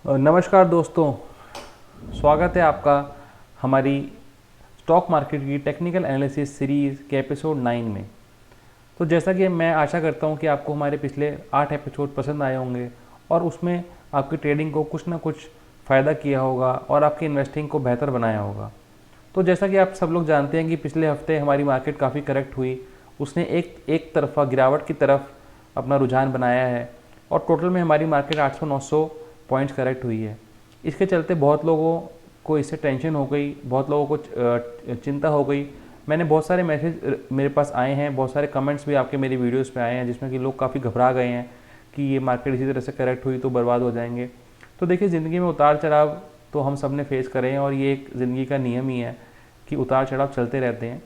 नमस्कार दोस्तों, स्वागत है आपका हमारी स्टॉक मार्केट की टेक्निकल एनालिसिस सीरीज़ के एपिसोड 9 में। तो जैसा कि मैं आशा करता हूं कि आपको हमारे पिछले 8 एपिसोड पसंद आए होंगे और उसमें आपकी ट्रेडिंग को कुछ ना कुछ फ़ायदा किया होगा और आपकी इन्वेस्टिंग को बेहतर बनाया होगा। तो जैसा कि आप सब लोग जानते हैं कि पिछले हफ्ते हमारी मार्केट काफ़ी करेक्ट हुई, उसने एक तरफा गिरावट की तरफ अपना रुझान बनाया है और टोटल में हमारी मार्केट 800-900 पॉइंट्स करेक्ट हुई है। इसके चलते बहुत लोगों को इससे टेंशन हो गई, बहुत लोगों को चिंता हो गई। मैंने बहुत सारे मैसेज मेरे पास आए हैं, बहुत सारे कमेंट्स भी आपके मेरी वीडियोस पे आए हैं जिसमें कि लोग काफ़ी घबरा गए हैं कि ये मार्केट इसी तरह से करेक्ट हुई तो बर्बाद हो जाएंगे। तो देखिए, ज़िंदगी में उतार चढ़ाव तो हम सब ने फेस करे हैं और ये एक ज़िंदगी का नियम ही है कि उतार चढ़ाव चलते रहते हैं।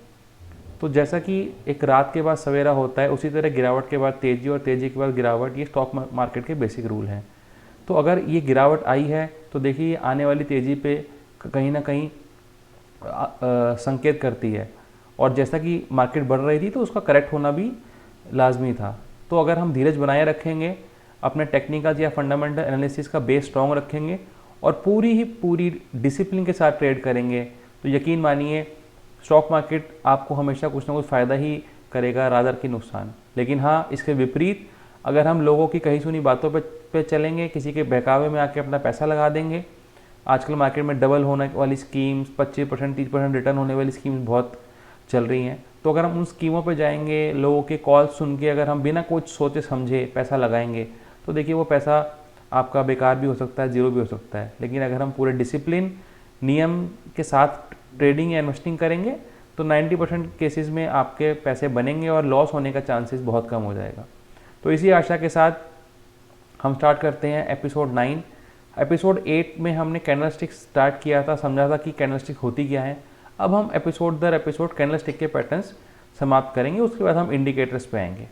तो जैसा कि एक रात के बाद सवेरा होता है, उसी तरह गिरावट के बाद तेज़ी और तेज़ी के बाद गिरावट, ये स्टॉक मार्केट के बेसिक रूल हैं। तो अगर ये गिरावट आई है तो देखिए आने वाली तेज़ी पे कहीं ना कहीं संकेत करती है और जैसा कि मार्केट बढ़ रही थी तो उसका करेक्ट होना भी लाजमी था। तो अगर हम धीरज बनाए रखेंगे, अपने टेक्निकल या फंडामेंटल एनालिसिस का बेस स्ट्रॉन्ग रखेंगे और पूरी डिसिप्लिन के साथ ट्रेड करेंगे तो यकीन मानिए स्टॉक मार्केट आपको हमेशा कुछ ना कुछ फ़ायदा ही करेगा रादर की नुकसान। लेकिन हाँ, इसके विपरीत अगर हम लोगों की कही सुनी बातों पे चलेंगे, किसी के बहकावे में आके अपना पैसा लगा देंगे, आजकल मार्केट में डबल होने वाली स्कीम्स, 25% 30% रिटर्न होने वाली स्कीम्स बहुत चल रही हैं। तो अगर हम उन स्कीमों पे जाएंगे, लोगों के कॉल सुन के अगर हम बिना कुछ सोचे समझे पैसा लगाएंगे तो देखिए वो पैसा आपका बेकार भी हो सकता है, ज़ीरो भी हो सकता है। लेकिन अगर हम पूरे डिसिप्लिन नियम के साथ ट्रेडिंग या इन्वेस्टिंग करेंगे तो 90% केसेस में आपके पैसे बनेंगे और लॉस होने का चांसेस बहुत कम हो जाएगा। तो इसी आशा के साथ हम स्टार्ट करते हैं एपिसोड 9। एपिसोड 8 में हमने कैंडलस्टिक स्टार्ट किया था, समझा था कि कैंडलस्टिक होती क्या है। अब हम एपिसोड दर एपिसोड कैंडलस्टिक के पैटर्न्स समाप्त करेंगे, उसके बाद हम इंडिकेटर्स पे आएंगे।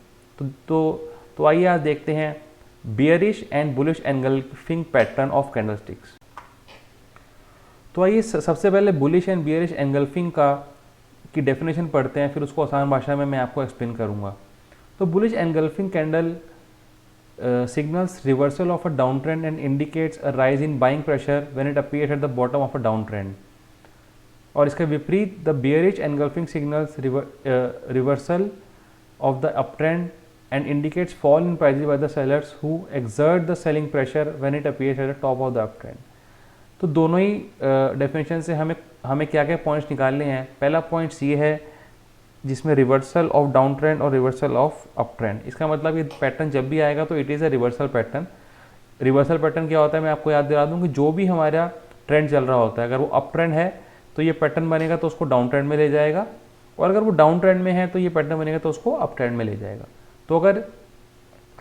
तो आइए आज देखते हैं bearish and bullish engulfing pattern of candlesticks. तो आइए सबसे पहले बुलिश एंड बियरिश एंगल्फिंग की डेफिनेशन पढ़ते हैं, फिर उसको आसान भाषा में मैं आपको एक्सप्लेन करूंगा। तो bullish engulfing candle signals reversal of a downtrend and indicates a rise in buying pressure when it appears at the bottom of a downtrend। और इसके विपरीत the bearish engulfing signals reversal of the uptrend and indicates fall in prices by the sellers who exert the selling pressure when it appears at the top of the uptrend। तो दोनों ही definition से हमें क्या क्या points निकालने हैं। पहला points ये है जिसमें रिवर्सल ऑफ डाउन ट्रेंड और रिवर्सल ऑफ अप ट्रेंड। इसका मतलब ये पैटर्न जब भी आएगा तो it is a reversal pattern. Reversal pattern क्या होता है, मैं आपको याद दिला दूं कि जो भी हमारा ट्रेंड चल रहा होता है, अगर वो अप ट्रेंड है तो ये पैटर्न बनेगा तो उसको डाउन ट्रेंड में ले जाएगा, और अगर वो डाउन ट्रेंड में है तो ये पैटर्न बनेगा तो उसको अप ट्रेंड में ले जाएगा। तो अगर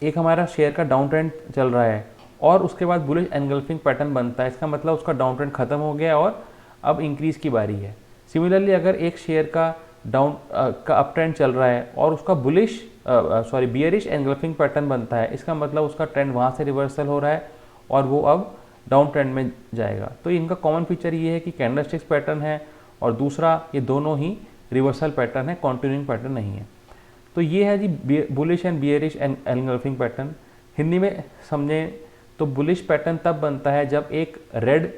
एक हमारा शेयर का डाउन ट्रेंड चल रहा है और उसके बाद बुलिश एंगल्फिंग पैटर्न बनता है, इसका मतलब उसका डाउन ट्रेंड खत्म हो गया और अब इंक्रीज़ की बारी है। सिमिलरली अगर एक शेयर का का अप ट्रेंड चल रहा है और उसका बियरिश एंगल्फिंग पैटर्न बनता है, इसका मतलब उसका ट्रेंड वहाँ से रिवर्सल हो रहा है और वो अब डाउन ट्रेंड में जाएगा। तो इनका कॉमन फीचर ये है कि कैंडलस्टिक्स पैटर्न है और दूसरा ये दोनों ही रिवर्सल पैटर्न है, कॉन्टिन्यूइंग पैटर्न नहीं है। तो ये है जी bullish and bearish engulfing pattern. Hindi में समझें तो बुलिश पैटर्न तब बनता है जब एक रेड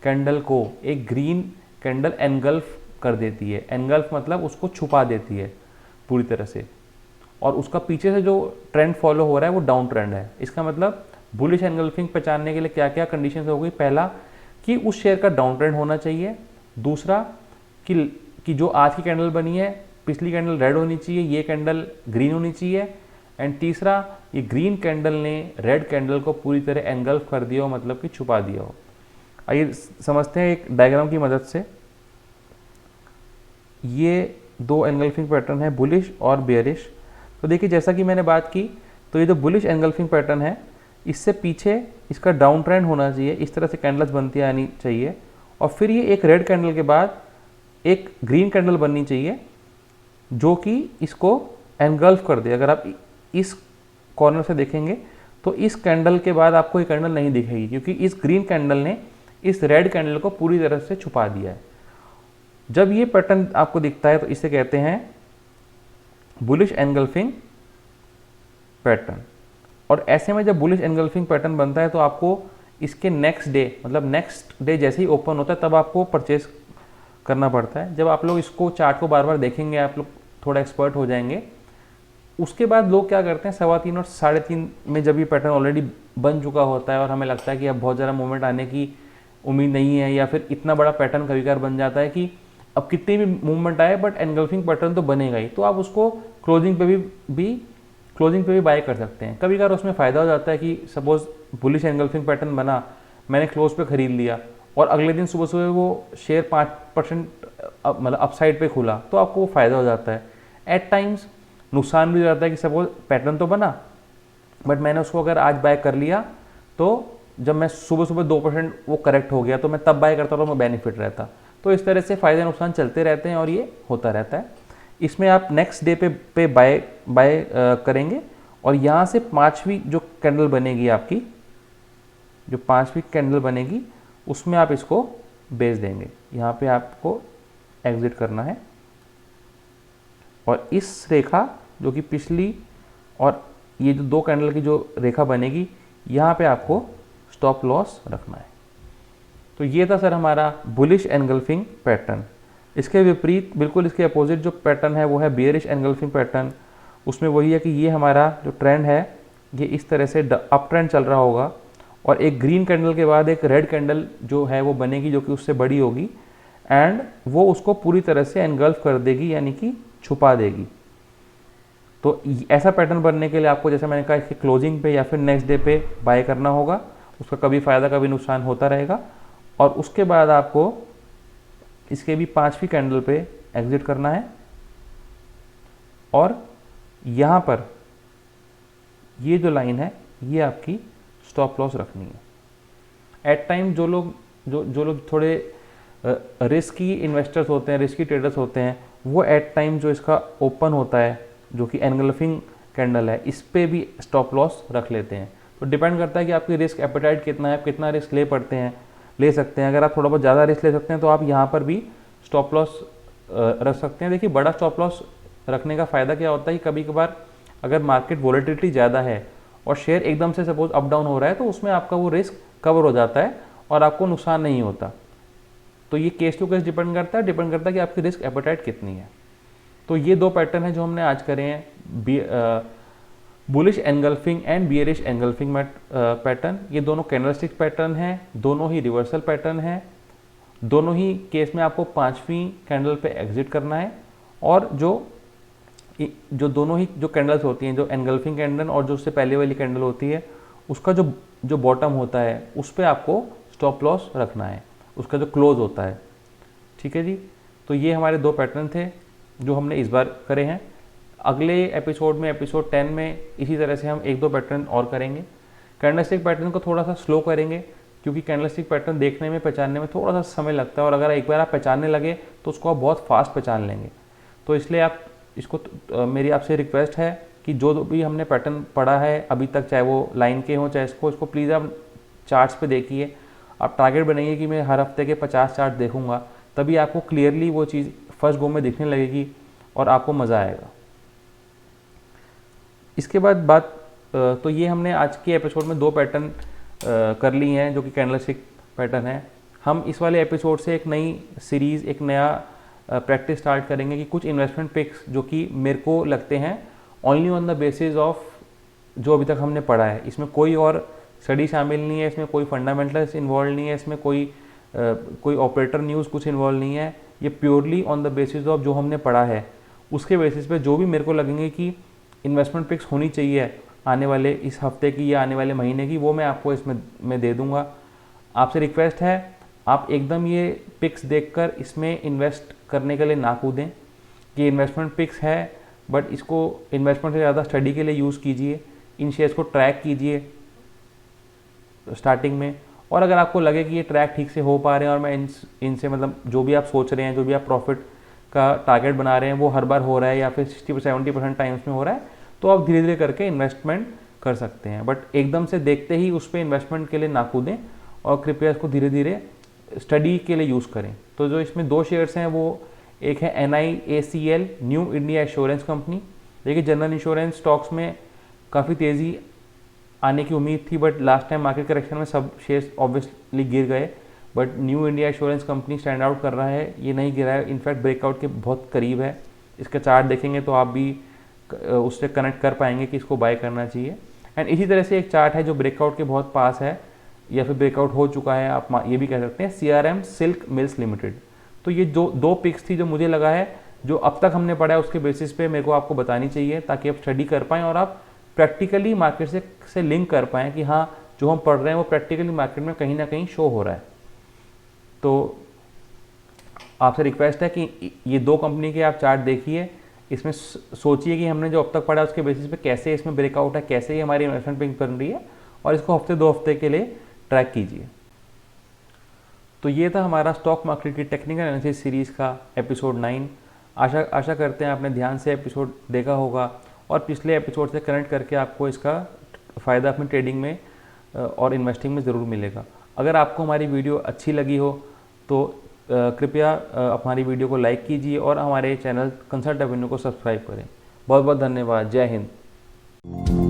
कैंडल को एक ग्रीन कैंडल एनगल्फ कर देती है। एनगल्फ मतलब उसको छुपा देती है पूरी तरह से, और उसका पीछे से जो ट्रेंड फॉलो हो रहा है वो डाउन ट्रेंड है। इसका मतलब बुलिश एनगल्फिंग पहचानने के लिए क्या क्या कंडीशंस हो गई। पहला कि उस शेयर का डाउन ट्रेंड होना चाहिए, दूसरा कि जो आज की कैंडल बनी है पिछली कैंडल रेड होनी चाहिए, ये कैंडल ग्रीन होनी चाहिए, एंड तीसरा ये ग्रीन कैंडल ने रेड कैंडल को पूरी तरह एनगल्फ कर दिया हो, मतलब कि छुपा दिया हो। आइए समझते हैं एक डायग्राम की मदद से। ये दो एंगल्फिंग पैटर्न है, बुलिश और बियरिश। तो देखिए जैसा कि मैंने बात की, तो ये जो बुलिश एंगल्फिंग पैटर्न है इससे पीछे इसका डाउन ट्रेंड होना चाहिए, इस तरह से कैंडल्स बनती आनी चाहिए, और फिर ये एक रेड कैंडल के बाद एक ग्रीन कैंडल बननी चाहिए जो कि इसको एनगल्फ कर दे। अगर आप इस कॉर्नर से देखेंगे तो इस कैंडल के बाद आपको ये कैंडल नहीं दिखेगी क्योंकि इस ग्रीन कैंडल ने इस रेड कैंडल को पूरी तरह से छुपा दिया है। जब ये पैटर्न आपको दिखता है तो इसे कहते हैं बुलिश एनगल्फिंग पैटर्न। और ऐसे में जब बुलिश एनगल्फिंग पैटर्न बनता है तो आपको इसके नेक्स्ट डे, मतलब नेक्स्ट डे जैसे ही ओपन होता है तब आपको परचेस करना पड़ता है। जब आप लोग इसको चार्ट को बार बार देखेंगे, आप लोग थोड़ा एक्सपर्ट हो जाएंगे। उसके बाद लोग क्या करते हैं, 3:15 और 3:30 में जब ये पैटर्न ऑलरेडी बन चुका होता है और हमें लगता है कि अब बहुत ज़्यादा मूवमेंट आने की उम्मीद नहीं है, या फिर इतना बड़ा पैटर्न कभी कभार बन जाता है कि अब कितनी भी मूवमेंट आए बट एनगल्फिंग पैटर्न तो बनेगा ही, तो आप उसको क्लोजिंग पे भी बाय कर सकते हैं। कभी कभार उसमें फ़ायदा हो जाता है कि सपोज बुलिश एनगल्फिंग पैटर्न बना, मैंने क्लोज पे खरीद लिया और अगले दिन सुबह सुबह वो शेयर 5% मतलब अपसाइड पे खुला, तो आपको वो फ़ायदा हो जाता है। एट टाइम्स नुकसान भी हो जाता है कि सपोज पैटर्न तो बना बट मैंने उसको अगर आज बाय कर लिया, तो जब मैं सुबह सुबह 2% वो करेक्ट हो गया तो मैं तब बाय करता, तो मैं बेनिफिट रहता। तो इस तरह से फ़ायदे नुकसान चलते रहते हैं और ये होता रहता है। इसमें आप नेक्स्ट डे पे बाय करेंगे और यहाँ से 5वीं जो कैंडल बनेगी आपकी, जो 5वीं कैंडल बनेगी उसमें आप इसको बेच देंगे। यहाँ पे आपको एग्जिट करना है और इस रेखा जो कि पिछली और ये जो 2 कैंडल की जो रेखा बनेगी, यहाँ पे आपको स्टॉप लॉस रखना है। तो ये था सर हमारा बुलिश एनगल्फिंग पैटर्न। इसके विपरीत बिल्कुल इसके अपोजिट जो पैटर्न है वो है बियरिश एनगल्फिंग पैटर्न। उसमें वही है कि ये हमारा जो ट्रेंड है ये इस तरह से अप ट्रेंड चल रहा होगा और एक ग्रीन कैंडल के बाद एक रेड कैंडल जो है वो बनेगी जो कि उससे बड़ी होगी एंड वो उसको पूरी तरह से एनगल्फ कर देगी, यानी कि छुपा देगी। तो ऐसा पैटर्न बनने के लिए आपको, जैसे मैंने कहा, इसके क्लोजिंग पे या फिर नेक्स्ट डे पे बाय करना होगा। उसका कभी फ़ायदा कभी नुकसान होता रहेगा और उसके बाद आपको इसके भी 5वीं कैंडल पे एग्जिट करना है और यहाँ पर ये जो लाइन है ये आपकी स्टॉप लॉस रखनी है। एट टाइम जो लोग थोड़े रिस्की इन्वेस्टर्स होते हैं, रिस्की ट्रेडर्स होते हैं, वो एट टाइम जो इसका ओपन होता है जो कि एनगल्फिंग कैंडल है, इस पे भी स्टॉप लॉस रख लेते हैं। तो डिपेंड करता है कि आपकी रिस्क एपेटाइट कितना है, आप कितना रिस्क ले सकते हैं। अगर आप थोड़ा बहुत ज़्यादा रिस्क ले सकते हैं तो आप यहाँ पर भी स्टॉप लॉस रख सकते हैं। देखिए, बड़ा स्टॉप लॉस रखने का फ़ायदा क्या होता है कि कभी कभार अगर मार्केट वॉलेटिलिटी ज़्यादा है और शेयर एकदम से सपोज अप डाउन हो रहा है, तो उसमें आपका वो रिस्क कवर हो जाता है और आपको नुकसान नहीं होता। तो ये केस टू केस डिपेंड करता है कि आपकी रिस्क एपेटाइट कितनी है। तो ये 2 पैटर्न हैं जो हमने आज करे हैं, bullish engulfing and bearish engulfing pattern. ये दोनों कैंडलस्टिक पैटर्न हैं, दोनों ही रिवर्सल पैटर्न हैं। दोनों ही केस में आपको 5वीं कैंडल पे एग्जिट करना है और जो दोनों ही जो कैंडल्स होती हैं, जो एनगल्फिंग कैंडल और जो उससे पहले वाली कैंडल होती है, उसका जो बॉटम होता है उस पर आपको स्टॉप लॉस रखना है, उसका जो क्लोज होता है। ठीक है जी। तो ये हमारे 2 पैटर्न थे जो हमने इस बार करे हैं। अगले एपिसोड में, एपिसोड 10 में, इसी तरह से हम 1-2 पैटर्न और करेंगे। कैंडलस्टिक पैटर्न को थोड़ा सा स्लो करेंगे क्योंकि कैंडलस्टिक पैटर्न देखने में, पहचानने में थोड़ा सा समय लगता है और अगर एक बार आप पहचानने लगे तो उसको आप बहुत फास्ट पहचान लेंगे। तो इसलिए आप इसको मेरी आपसे रिक्वेस्ट है कि जो भी हमने पैटर्न पढ़ा है अभी तक, चाहे वो लाइन के हों चाहे इसको प्लीज़ आप चार्ट्स पे देखिए। आप टारगेट बनाइए कि मैं हर हफ्ते के 50 चार्ट देखूंगा, तभी आपको क्लियरली वो चीज़ फर्स्ट गो में दिखने लगेगी और आपको मज़ा आएगा। इसके बाद तो ये हमने आज के एपिसोड में 2 पैटर्न कर ली हैं जो कि कैंडलस्टिक पैटर्न है। हम इस वाले एपिसोड से एक नई सीरीज़, एक नया प्रैक्टिस स्टार्ट करेंगे कि कुछ इन्वेस्टमेंट पिक्स जो कि मेरे को लगते हैं only on the basis of जो अभी तक हमने पढ़ा है। इसमें कोई और स्टडी शामिल नहीं है, इसमें कोई फंडामेंटल्स इन्वॉल्व नहीं है, इसमें कोई ऑपरेटर न्यूज़ कुछ इन्वॉल्व नहीं है। ये purely on the basis of जो हमने पढ़ा है उसके बेसिस पे जो भी मेरे को लगेंगे कि इन्वेस्टमेंट पिक्स होनी चाहिए आने वाले इस हफ्ते की या आने वाले महीने की, वो मैं आपको इसमें दे दूंगा। आपसे रिक्वेस्ट है, आप एकदम ये पिक्स देखकर इसमें इन्वेस्ट करने के लिए ना कूदें कि इन्वेस्टमेंट पिक्स है, बट इसको इन्वेस्टमेंट से ज़्यादा स्टडी के लिए यूज़ कीजिए। इन शेयर्स को ट्रैक कीजिए स्टार्टिंग में, और अगर आपको लगे कि ये ट्रैक ठीक से हो पा रहे हैं और मैं इनसे मतलब जो भी आप सोच रहे हैं, जो भी आप प्रॉफिट का टारगेट बना रहे हैं वो हर बार हो रहा है या फिर 60-70% टाइम्स में हो रहा है, तो आप धीरे धीरे करके इन्वेस्टमेंट कर सकते हैं। बट एकदम से देखते ही उस पर इन्वेस्टमेंट के लिए ना कूदें और कृपया इसको धीरे धीरे स्टडी के लिए यूज़ करें। तो जो इसमें 2 शेयर्स हैं वो एक है NIACL, new India assurance company. देखिए, जनरल इंश्योरेंस स्टॉक्स में काफ़ी तेज़ी आने की उम्मीद थी, but last time market correction में सब शेयर्स ऑब्वियसली गिर गए। But new India assurance company stand out कर रहा है, ये नहीं गिरा है, इनफैक्ट ब्रेकआउट के बहुत करीब है। इसका चार्ट देखेंगे तो आप भी उससे कनेक्ट कर पाएंगे कि इसको बाय करना चाहिए। एंड इसी तरह से एक चार्ट है जो ब्रेकआउट के बहुत पास है या फिर ब्रेकआउट हो चुका है, आप ये भी कह सकते हैं, CRM सिल्क मिल्स लिमिटेड। तो ये जो दो पिक्स थी जो मुझे लगा है जो अब तक हमने पढ़ा है उसके बेसिस पे मेरे को आपको बतानी चाहिए, ताकि आप स्टडी कर पाएँ और आप प्रैक्टिकली मार्केट से लिंक कर पाएँ कि हाँ जो हम पढ़ रहे हैं वो प्रैक्टिकली मार्केट में कहीं ना कहीं शो हो रहा है। तो आपसे रिक्वेस्ट है कि ये दो कंपनी के आप चार्ट देखिए, इसमें सोचिए कि हमने जो अब तक पढ़ा उसके बेसिस पे कैसे इसमें ब्रेकआउट है, कैसे ही हमारी इन्वेस्टमेंट पिक बन रही है, और इसको हफ्ते 2 हफ्ते के लिए ट्रैक कीजिए। तो ये था हमारा स्टॉक मार्केट की टेक्निकल एनालिसिस सीरीज़ का एपिसोड 9। आशा करते हैं आपने ध्यान से एपिसोड देखा होगा और पिछले एपिसोड से कनेक्ट करके आपको इसका फ़ायदा अपनी ट्रेडिंग में और इन्वेस्टिंग में ज़रूर मिलेगा। अगर आपको हमारी वीडियो अच्छी लगी हो तो कृपया हमारी वीडियो को लाइक कीजिए और हमारे चैनल कंसल्ट एवेन्यू को सब्सक्राइब करें। बहुत बहुत धन्यवाद। जय हिंद।